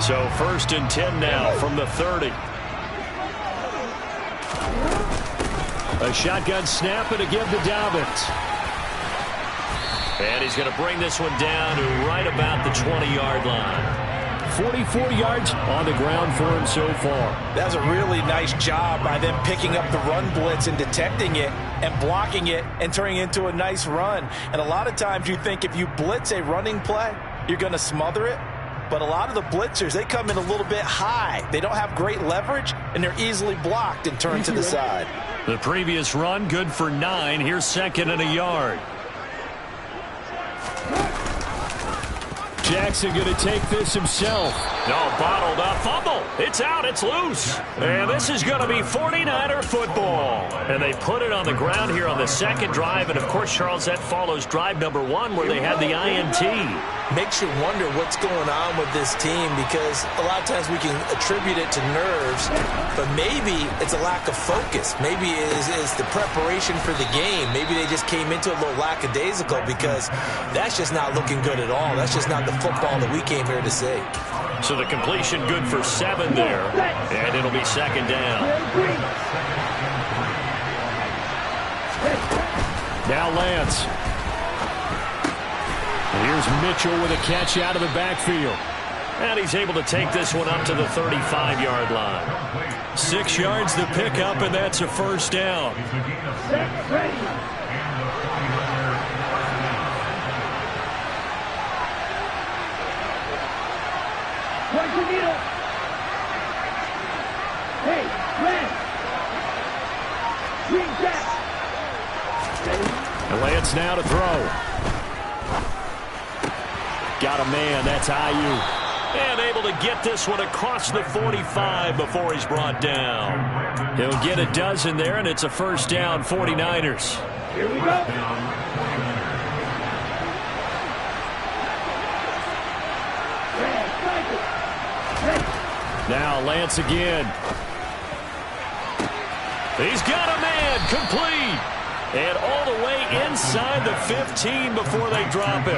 So 1st and 10 now from the 30. A shotgun snap and a give to Dobbins. And he's going to bring this one down to right about the 20-yard line. 44 yards on the ground for him so far. That's a really nice job by them picking up the run blitz and detecting it and blocking it and turning it into a nice run. And a lot of times you think if you blitz a running play, you're going to smother it. But a lot of the blitzers, they come in a little bit high. They don't have great leverage, and they're easily blocked and turned to the side. The previous run, good for 9. Here's 2nd and a yard. Jackson going to take this himself. No, bottled up. Fumble. It's out. It's loose. And this is going to be 49er football. And they put it on the ground here on the 2nd drive. And, of course, Charles, that follows drive number 1 where they had the INT. Makes you wonder what's going on with this team because a lot of times we can attribute it to nerves, but maybe it's a lack of focus. Maybe it's the preparation for the game. Maybe they just came into a little lackadaisical because that's just not looking good at all. That's just not the football that we came here to see. So the completion good for 7 there, and it'll be 2nd down. Now Lance. Here's Mitchell with a catch out of the backfield. And he's able to take this one up to the 35-yard line. 6 yards to pick up, and that's a 1st down. And Lance now to throw. Got a man, that's IU. And able to get this one across the 45 before he's brought down. He'll get a dozen there, and it's a 1st down, 49ers. Here we go. Now Lance again. He's got a man, complete. And all the way inside the 15 before they drop it.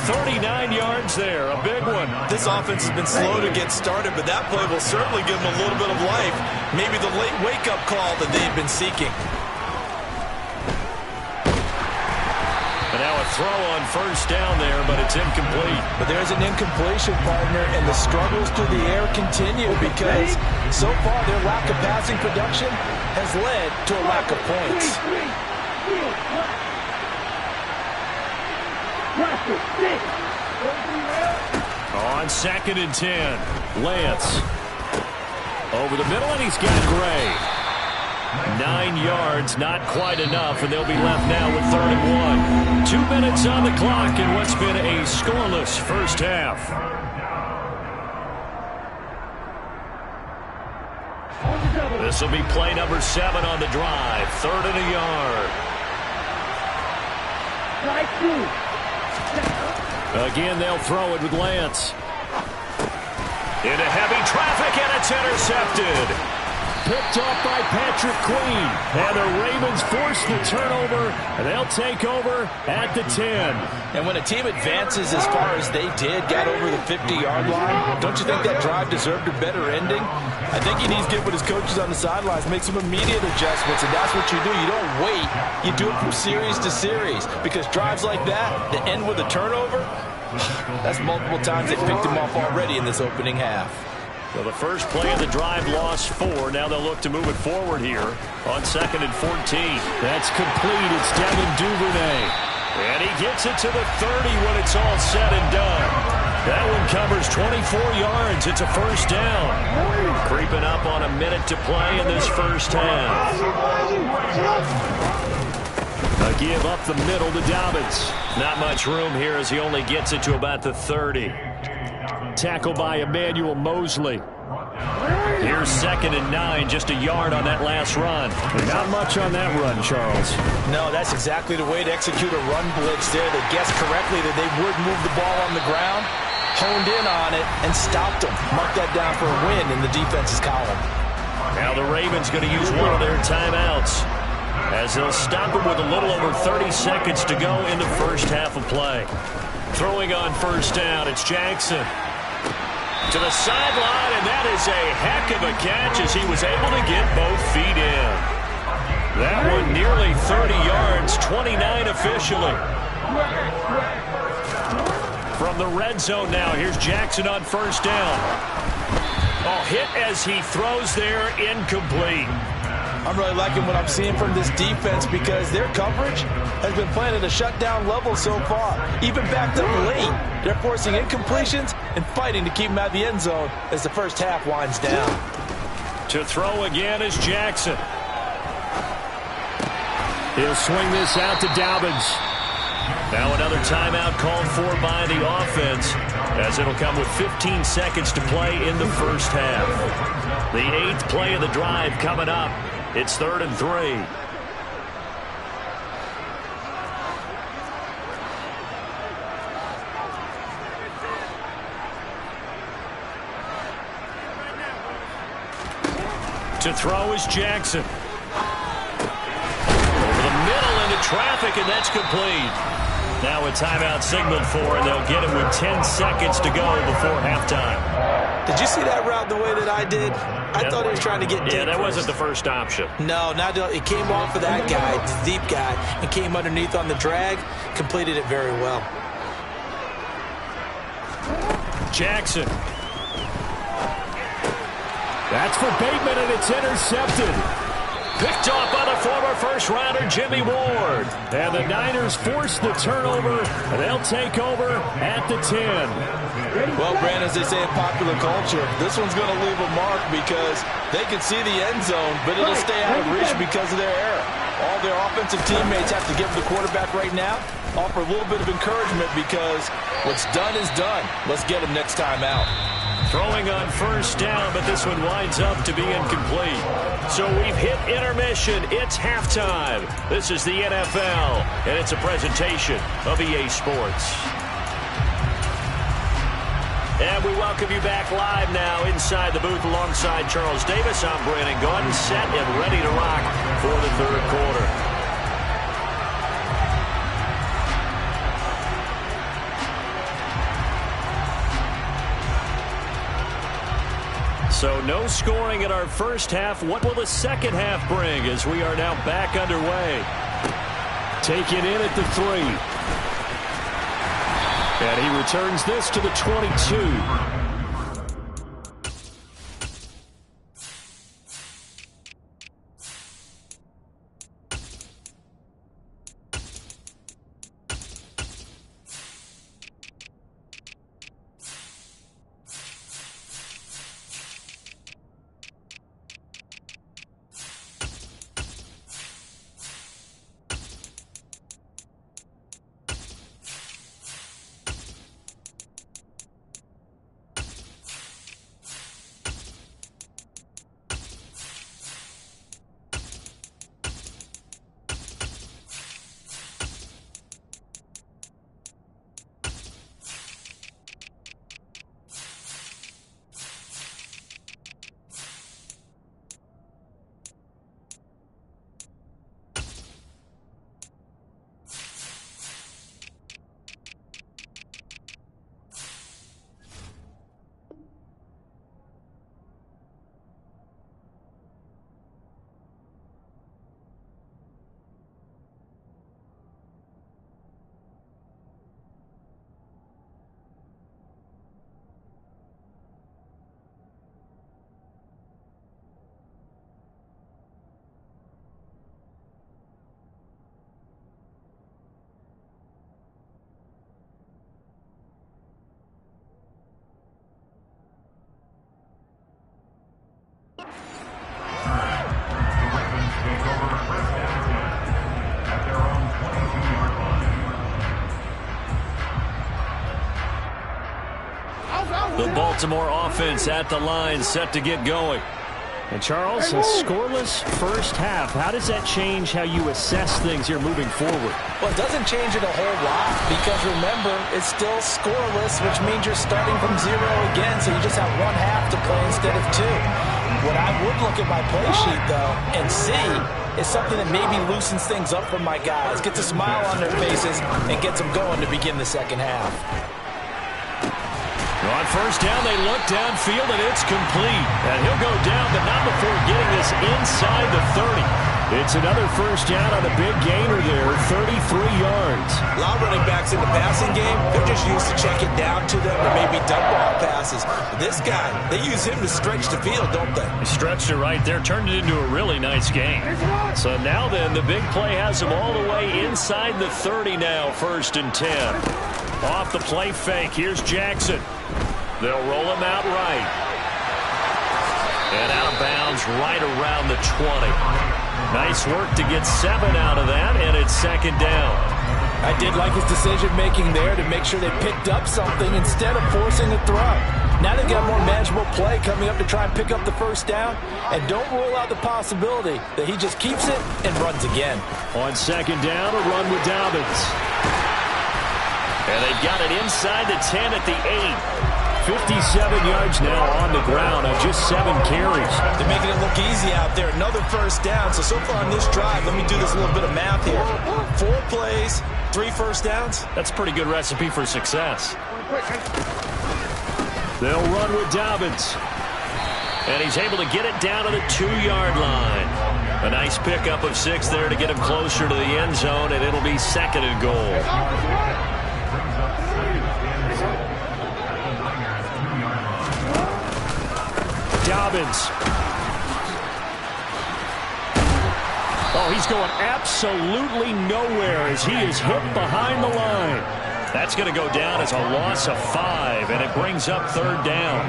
39 yards there, a big one. This offense has been slow to get started, but that play will certainly give them a little bit of life. Maybe the late wake-up call that they've been seeking. And now a throw on 1st down there, but it's incomplete. But there's an incompletion, partner, and the struggles through the air continue because so far their lack of passing production has led to a lack of points. On 2nd and 10, Lance over the middle, and he's got Gray. 9 yards, not quite enough, and they'll be left now with 3rd and 1. 2 minutes on the clock in what's been a scoreless 1st half. This will be play number 7 on the drive. 3rd and a yard. Again, they'll throw it with Lance. Into heavy traffic, and it's intercepted. Picked off by Patrick Queen. And the Ravens force the turnover, and they'll take over at the 10. And when a team advances as far as they did, got over the 50-yard line, don't you think that drive deserved a better ending? I think he needs to get with his coaches on the sidelines, make some immediate adjustments, and that's what you do. You don't wait. You do it from series to series, because drives like that end with a turnover, that's multiple times they picked him off already in this opening half. So the first play of the drive lost 4. Now they'll look to move it forward here on 2nd and 14. That's complete. It's Devin Duvernay. And he gets it to the 30 when it's all said and done. That one covers 24 yards. It's a 1st down. Creeping up on a minute to play in this 1st half. A give up the middle to Dobbins. Not much room here as he only gets it to about the 30. Tackle by Emmanuel Mosley. Here's 2nd and 9, just a yard on that last run. Not much on that run, Charles. No, that's exactly the way to execute a run blitz there. They guessed correctly that they would move the ball on the ground, honed in on it, and stopped them. Mark that down for a win in the defense's column. Now the Ravens going to use one of their timeouts as they'll stop it with a little over 30 seconds to go in the first half of play. Throwing on 1st down, it's Jackson. To the sideline, and that is a heck of a catch as he was able to get both feet in. That one nearly 30 yards, 29 officially. From the red zone now, here's Jackson on first down. Oh, hit as he throws there, incomplete. I'm really liking what I'm seeing from this defense because their coverage has been playing at a shutdown level so far. Even backed up late, they're forcing incompletions and fighting to keep them out of the end zone as the first half winds down. To throw again is Jackson. He'll swing this out to Dobbins. Now another timeout called for by the offense as it'll come with 15 seconds to play in the first half. The 8th play of the drive coming up. It's 3rd and 3. To throw is Jackson. Over the middle into traffic, and that's complete. Now a timeout signaled for, and they'll get him with 10 seconds to go before halftime. Did you see that route the way that I did? I thought he was trying to get deep. Yeah, that first. wasn't the first option. No, it came off of that guy, the deep guy, and came underneath on the drag, completed it very well. Jackson. That's for Bateman, and it's intercepted. Picked off by the former first-rounder Jimmy Ward. And the Niners force the turnover, and they'll take over at the 10. Well, Brandon, as they say in popular culture, this one's going to leave a mark because they can see the end zone, but it'll stay out of reach because of their error. All their offensive teammates have to give the quarterback right now, offer a little bit of encouragement because what's done is done. Let's get him next time out. Throwing on first down, but this one winds up to be incomplete. So we've hit intermission. It's halftime. This is the NFL, and it's a presentation of EA Sports. And we welcome you back live now inside the booth alongside Charles Davis. I'm Brandon Gaudin, set and ready to rock for the 3rd quarter. So no scoring in our first half. What will the second half bring as we are now back underway? Taken in at the 3. And he returns this to the 22. The Baltimore offense at the line, set to get going. And Charles, a scoreless first half. How does that change how you assess things here moving forward? Well, it doesn't change it a whole lot because, remember, it's still scoreless, which means you're starting from 0 again, so you just have one half to play instead of 2. What I would look at my play sheet, though, and see is something that maybe loosens things up for my guys, gets a smile on their faces, and gets them going to begin the second half. On first down. They look downfield, and it's complete. And he'll go down, but not before getting this inside the 30. It's another first down on a big gainer there, 33 yards. A lot of running backs in the passing game, they're just used to check it down to them or maybe dump off passes. But this guy, they use him to stretch the field, don't they? He stretched it right there, turned it into a really nice game. So now then, the big play has him all the way inside the 30 now, 1st and 10. Off the play fake, here's Jackson. They'll roll him out right. And out of bounds right around the 20. Nice work to get 7 out of that, and it's 2nd down. I did like his decision-making there to make sure they picked up something instead of forcing a throw. Now they've got more manageable play coming up to try and pick up the first down, and don't rule out the possibility that he just keeps it and runs again. On 2nd down, a run with Dobbins. And they've got it inside the 10 at the 8. 57 yards now on the ground on just 7 carries. They're making it look easy out there. Another first down. So far on this drive, let me do this little bit of math here. 4 plays, 3 first downs. That's a pretty good recipe for success. They'll run with Dobbins. And he's able to get it down to the 2-yard line. A nice pickup of 6 there to get him closer to the end zone, and it'll be 2nd and goal. Dobbins. Oh, he's going absolutely nowhere as he is hit behind the line. That's going to go down as a loss of 5, and it brings up 3rd down.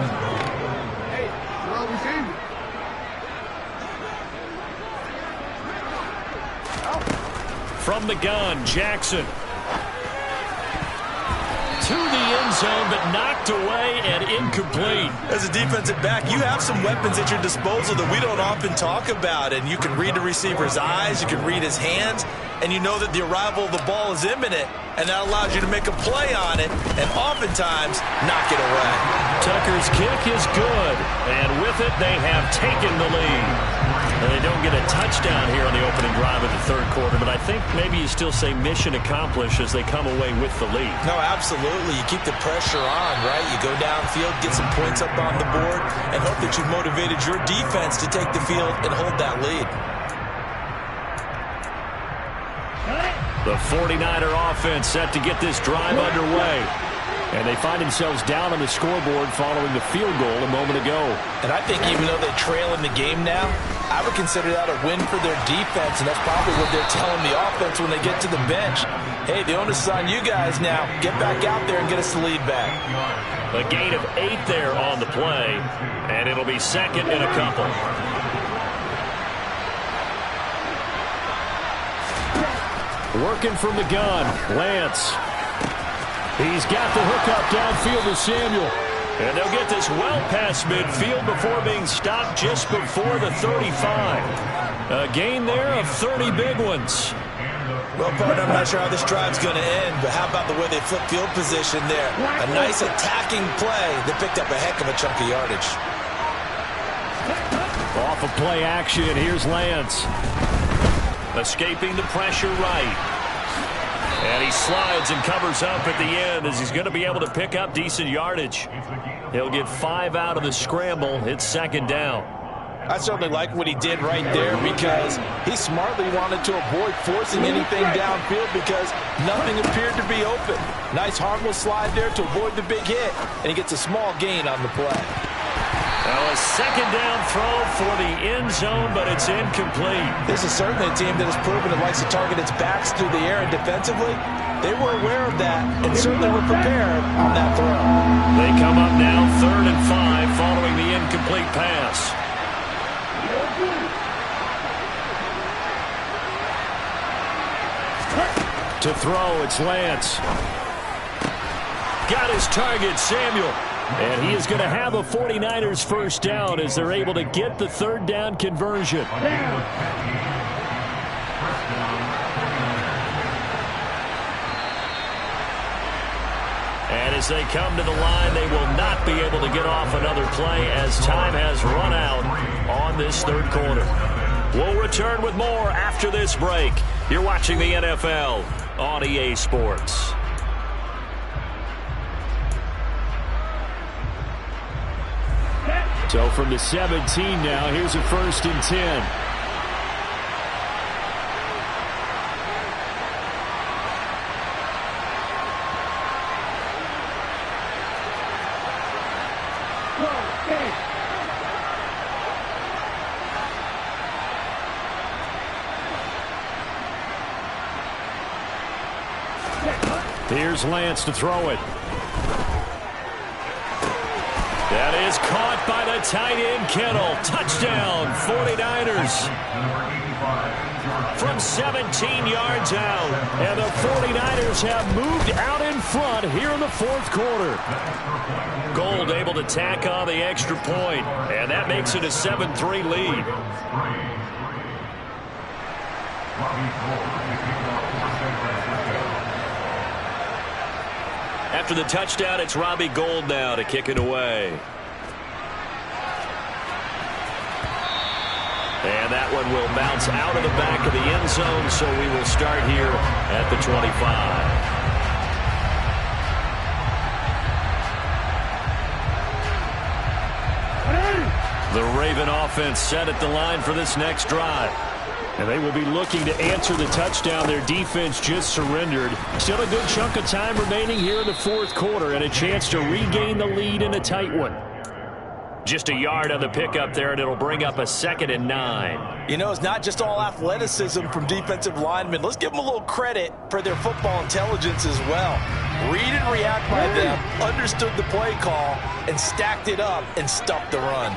From the gun, Jackson. To the end zone, but knocked away and incomplete. As a defensive back, you have some weapons at your disposal that we don't often talk about, and you can read the receiver's eyes, you can read his hands, and you know that the arrival of the ball is imminent, and that allows you to make a play on it, and oftentimes knock it away. Tucker's kick is good, and with it, they have taken the lead. And they don't get a touchdown here on the opening drive of the 3rd quarter, but I think maybe you still say mission accomplished as they come away with the lead. No, absolutely. You keep the pressure on, right? You go downfield, get some points up on the board, and hope that you've motivated your defense to take the field and hold that lead. The 49er offense set to get this drive underway. And they find themselves down on the scoreboard following the field goal a moment ago. And I think even though they trail in the game now, I would consider that a win for their defense, and that's probably what they're telling the offense when they get to the bench. Hey, the onus is on you guys now. Get back out there and get us the lead back. A gain of 8 there on the play, and it'll be 2nd and a couple. Working from the gun, Lance. He's got the hookup downfield to Samuel. And they'll get this well past midfield before being stopped just before the 35. A gain there of 30 big ones. Well, partner, I'm not sure how this drive's going to end, but how about the way they flip field position there? A nice attacking play that picked up a heck of a chunk of yardage. Off of play action, here's Lance. Escaping the pressure right. And he slides and covers up at the end as he's going to be able to pick up decent yardage. He'll get 5 out of the scramble. It's 2nd down. I certainly like what he did right there because he smartly wanted to avoid forcing anything downfield because nothing appeared to be open. Nice harmless slide there to avoid the big hit, and he gets a small gain on the play. Now a 2nd down throw for the end zone, but it's incomplete. This is certainly a team that has proven it likes to target its backs through the air and defensively. They were aware of that and certainly were prepared on that throw. They come up now 3rd and 5 following the incomplete pass. To throw, it's Lance. Got his target, Samuel. And he is going to have a 49ers first down as they're able to get the 3rd down conversion. And as they come to the line, they will not be able to get off another play as time has run out on this 3rd quarter. We'll return with more after this break. You're watching the NFL on EA Sports. So from the 17 now, here's a 1st and 10. Here's Lance to throw it. That is caught by the tight end, Kittle. Touchdown, 49ers. From 17 yards out. And the 49ers have moved out in front here in the 4th quarter. Gold able to tack on the extra point. And that makes it a 7-3 lead. After the touchdown, it's Robbie Gould now to kick it away. And that one will bounce out of the back of the end zone, so we will start here at the 25. The Raven offense set at the line for this next drive. And they will be looking to answer the touchdown their defense just surrendered. Still a good chunk of time remaining here in the 4th quarter and a chance to regain the lead in a tight one. Just a yard on the pickup there, and it'll bring up a 2nd and 9. You know, it's not just all athleticism from defensive linemen. Let's give them a little credit for their football intelligence as well. Read and react by them, understood the play call, and stacked it up and stuffed the run.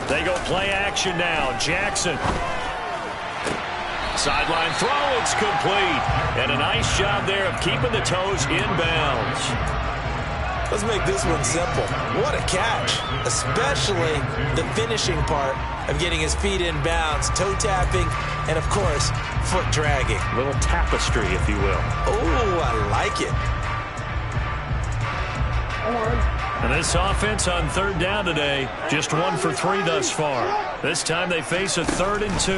They go play action now. Jackson. Sideline throw. It's complete. And a nice job there of keeping the toes inbounds. Let's make this one simple. What a catch. Especially the finishing part of getting his feet in bounds, toe tapping, and of course, foot dragging. A little tapestry, if you will. Oh, I like it. And this offense on 3rd down today, just 1 for 3 thus far. This time they face a 3rd and 2.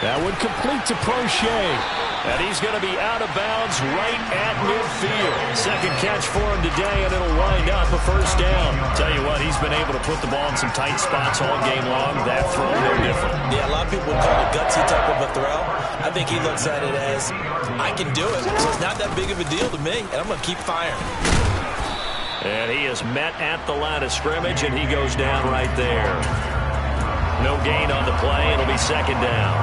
That would complete to Prochet. And he's going to be out of bounds right at midfield. 2nd catch for him today, and it'll wind up a 1st down. Tell you what, he's been able to put the ball in some tight spots all game long. That throw, no different. Yeah, a lot of people would call it a gutsy type of a throw. I think he looks at it as, I can do it, so it's not that big of a deal to me, and I'm going to keep firing. And he is met at the line of scrimmage, and he goes down right there. No gain on the play. It'll be 2nd down.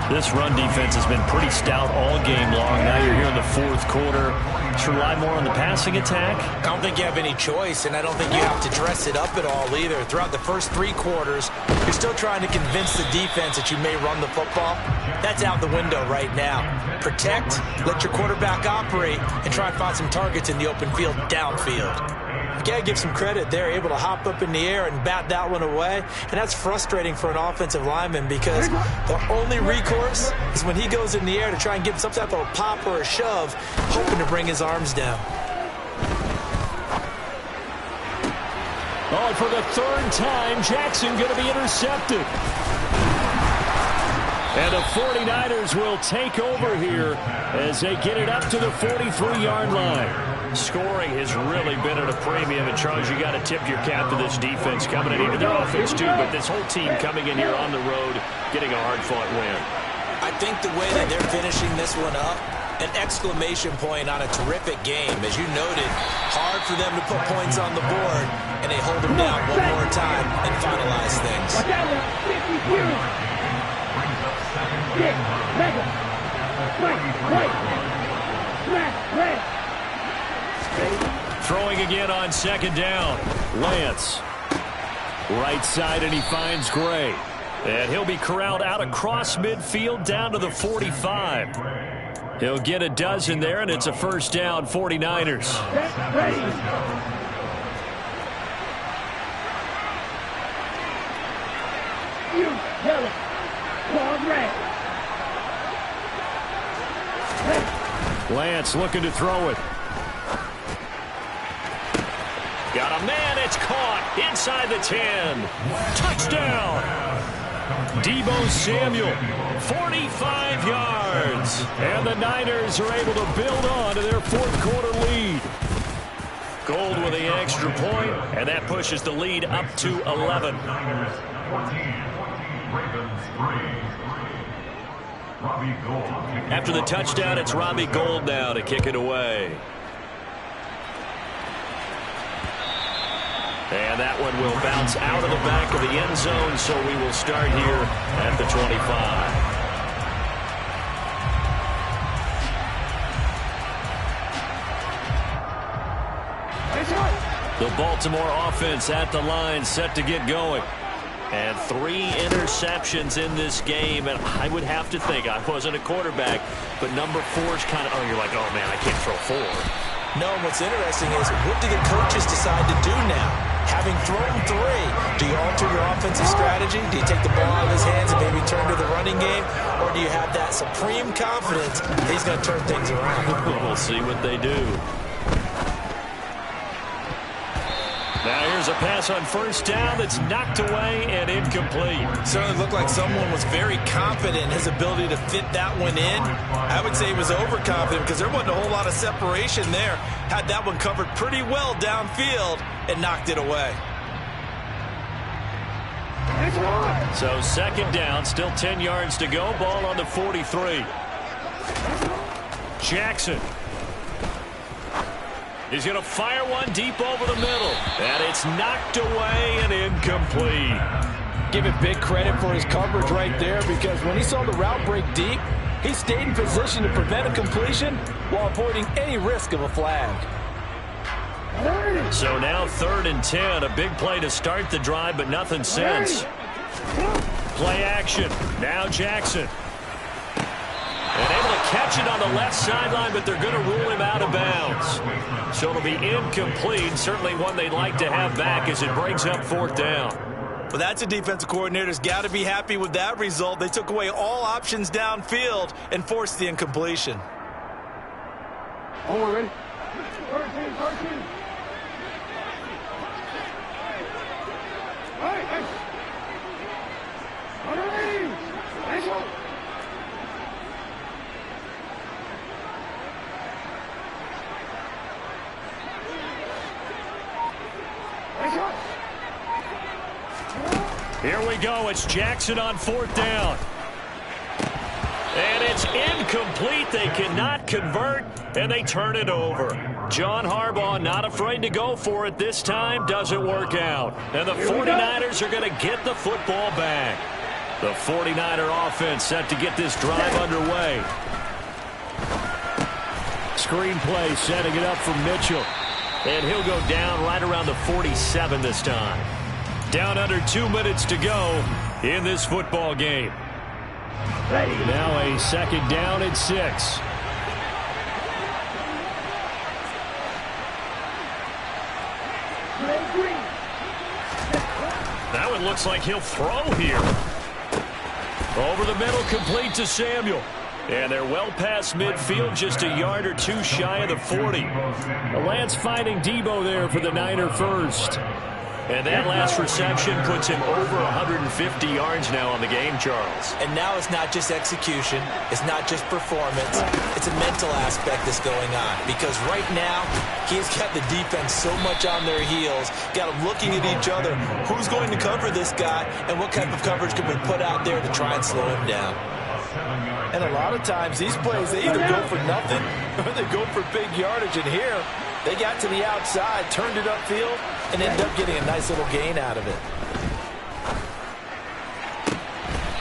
This run defense has been pretty stout all game long. Now you're here in the 4th quarter. Let's rely more on the passing attack. I don't think you have any choice, and I don't think you have to dress it up at all either. Throughout the first 3 quarters, you're still trying to convince the defense that you may run the football. That's out the window right now. Protect, let your quarterback operate, and try and find some targets in the open field downfield. You got to give some credit. They're able to hop up in the air and bat that one away. And that's frustrating for an offensive lineman because the only recourse is when he goes in the air to try and give some type of a pop or a shove, hoping to bring his arms down. Oh, and for the 3rd time, Jackson going to be intercepted. And the 49ers will take over here as they get it up to the 43-yard line. Scoring has really been at a premium. And, Charles, you got to tip your cap to this defense coming in. Even their offense, too, but this whole team coming in here on the road, getting a hard-fought win. I think the way that they're finishing this one up, an exclamation point on a terrific game. As you noted, hard for them to put points on the board, and they hold them down one more time and finalize things. Throwing again on 2nd down. Lance. Right side, and he finds Gray. And he'll be corralled out across midfield down to the 45. He'll get a dozen there, and it's a 1st down, 49ers. Lance looking to throw it. Got a man, it's caught inside the 10. Touchdown! Deebo Samuel, 45 yards. And the Niners are able to build on to their 4th quarter lead. Gold with the extra point, and that pushes the lead up to 11. After the touchdown, it's Robbie Gould now to kick it away. And that one will bounce out of the back of the end zone, so we will start here at the 25. The Baltimore offense at the line, set to get going. And 3 interceptions in this game, and I would have to think, I wasn't a quarterback, but number 4 is kind of, oh, you're like, oh, man, I can't throw 4. No, and what's interesting is, what do the coaches decide to do now? Having thrown 3, do you alter your offensive strategy? Do you take the ball out of his hands and maybe turn to the running game? Or do you have that supreme confidence that he's going to turn things around? We'll see what they do. Now here's a pass on first down that's knocked away and incomplete. Certainly looked like someone was very confident in his ability to fit that one in. I would say he was overconfident because there wasn't a whole lot of separation there. Had that one covered pretty well downfield and knocked it away. So second down, still 10 yards to go. Ball on the 43. Jackson. He's going to fire one deep over the middle. And it's knocked away and incomplete. Give it big credit for his coverage right there, because when he saw the route break deep, he stayed in position to prevent a completion while avoiding any risk of a flag. So now 3rd and 10. A big play to start the drive, but nothing since. Play action. Now Jackson. And able to catch it on the left sideline, but they're going to rule him out of bounds. So it'll be incomplete. Certainly one they'd like to have back as it brings up 4th down. Well, that's a defensive coordinator's got to be happy with that result. They took away all options downfield and forced the incompletion. Oh, we're ready. 13. Here we go. It's Jackson on 4th down. And it's incomplete. They cannot convert, and they turn it over. John Harbaugh not afraid to go for it this time. Doesn't work out. And the 49ers are going to get the football back. The 49er offense set to get this drive underway. Screen play setting it up for Mitchell. And he'll go down right around the 47 this time. Down under 2 minutes to go in this football game. Now a second down and 6. That one looks like he'll throw here. Over the middle, complete to Samuel. And they're well past midfield, just a yard or 2 shy of the 40. Lance finding Debo there for the Niner first. And that last reception puts him over 150 yards now on the game, Charles. And now it's not just execution. It's not just performance. It's a mental aspect that's going on. Because right now, he's got the defense so much on their heels, got them looking at each other. Who's going to cover this guy, and what type of coverage can we put out there to try and slow him down? And a lot of times, these plays, they either go for nothing or they go for big yardage. And here, they got to the outside, turned it upfield, and ended up getting a nice little gain out of it.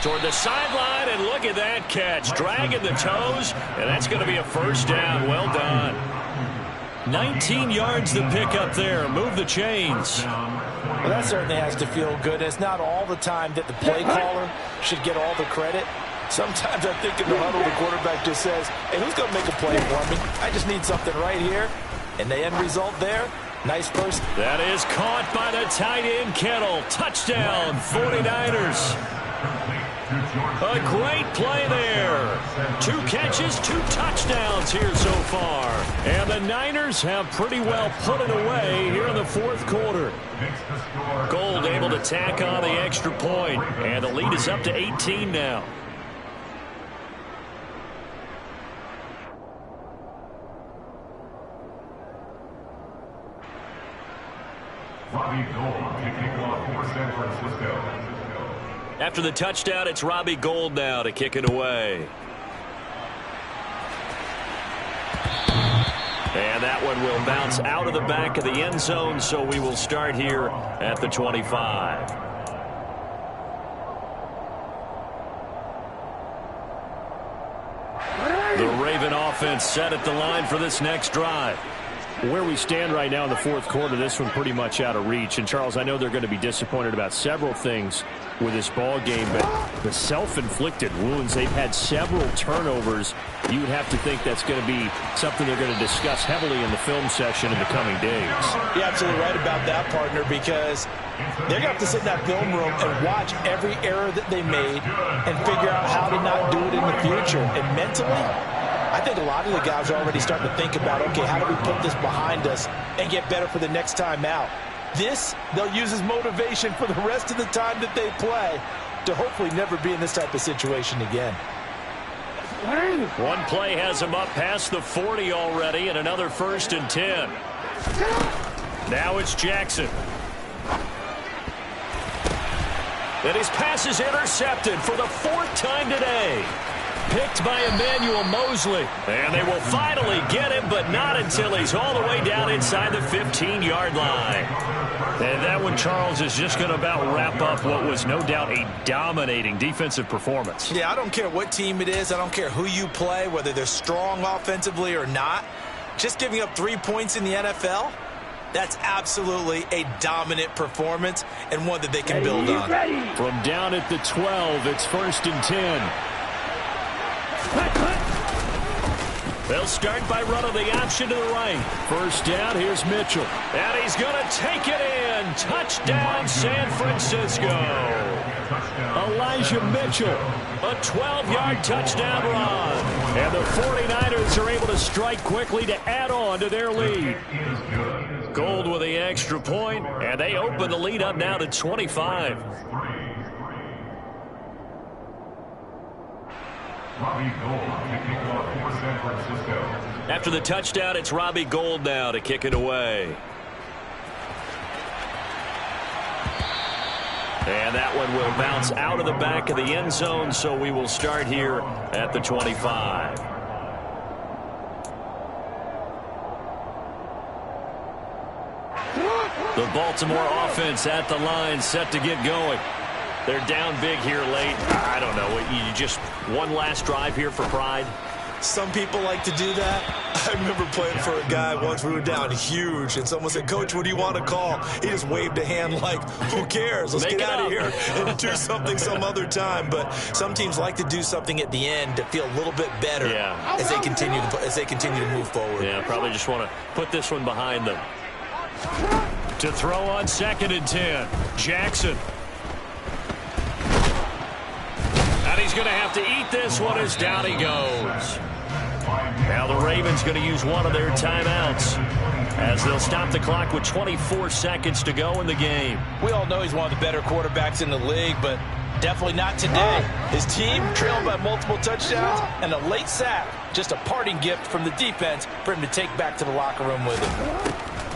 Toward the sideline, and look at that catch. Dragging the toes, and that's going to be a first down. Well done. 19 yards to pick up there. Move the chains. Well, that certainly has to feel good. It's not all the time that the play caller should get all the credit. Sometimes I think in the huddle, the quarterback just says, hey, who's going to make a play for me? I just need something right here. And the end result there, nice first. That is caught by the tight end, Kittle. Touchdown, 49ers. A great play there. 2 catches, 2 touchdowns here so far. And the Niners have pretty well put it away here in the 4th quarter. Gould able to tack on the extra point. And the lead is up to 18 now. After the touchdown, it's Robbie Gould now to kick it away. And that one will bounce out of the back of the end zone, so we will start here at the 25. The Raven offense set at the line for this next drive. Where we stand right now in the fourth quarter, this one pretty much out of reach. And, Charles, I know they're going to be disappointed about several things with this ball game, but the self-inflicted wounds, they've had several turnovers. You would have to think that's going to be something they're going to discuss heavily in the film session in the coming days. You're absolutely right about that, partner, because they're going to have to sit in that film room and watch every error that they made and figure out how to not do it in the future. And mentally, I think a lot of the guys are already starting to think about, okay, how do we put this behind us and get better for the next time out? This, they'll use as motivation for the rest of the time that they play to hopefully never be in this type of situation again. One play has him up past the 40 already, and another 1st and 10. Now it's Jackson. And his pass is intercepted for the 4th time today. Picked by Emmanuel Mosley. And they will finally get him, but not until he's all the way down inside the 15-yard line. And that one, Charles, is just going to about wrap up what was no doubt a dominating defensive performance. Yeah, I don't care what team it is. I don't care who you play, whether they're strong offensively or not. Just giving up 3 points in the NFL, that's absolutely a dominant performance and one that they can build on. From down at the 12, it's 1st and 10. They'll start by running the option to the right. First down, here's Mitchell. And he's going to take it in. Touchdown, San Francisco. Elijah Mitchell, a 12-yard touchdown run. And the 49ers are able to strike quickly to add on to their lead. Gould with the extra point, and they open the lead up now to 25. After the touchdown, it's Robbie Gould now to kick it away. And that one will bounce out of the back of the end zone, so we will start here at the 25. The Baltimore offense at the line, set to get going. They're down big here late. I don't know. You just one last drive here for pride? Some people like to do that. I remember playing for a guy once. We were down huge, and someone said, "Coach, what do you want to call?" He just waved a hand like, who cares? Let's get out of here and do something some other time. But some teams like to do something at the end to feel a little bit better as they continue to move forward. Yeah, probably just want to put this one behind them. To throw on 2nd and 10, Jackson. And he's going to have to eat this one as down he goes. Now the Ravens going to use one of their timeouts as they'll stop the clock with 24 seconds to go in the game. We all know he's one of the better quarterbacks in the league, but definitely not today. His team trailed by multiple touchdowns, and a late sack, just a parting gift from the defense for him to take back to the locker room with him.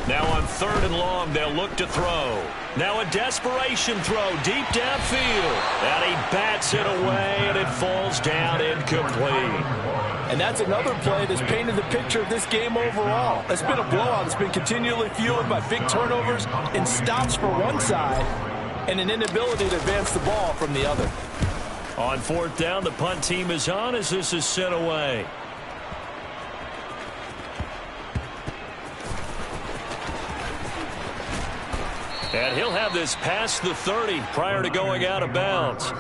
Now on 3rd and long, they'll look to throw. Now a desperation throw deep downfield. And he bats it away, and it falls down incomplete. And that's another play that's painted the picture of this game overall. It's been a blowout. It's been continually fueled by big turnovers and stops for one side and an inability to advance the ball from the other. On 4th down, the punt team is on as this is sent away. And he'll have this past the 30 prior to going out of bounds.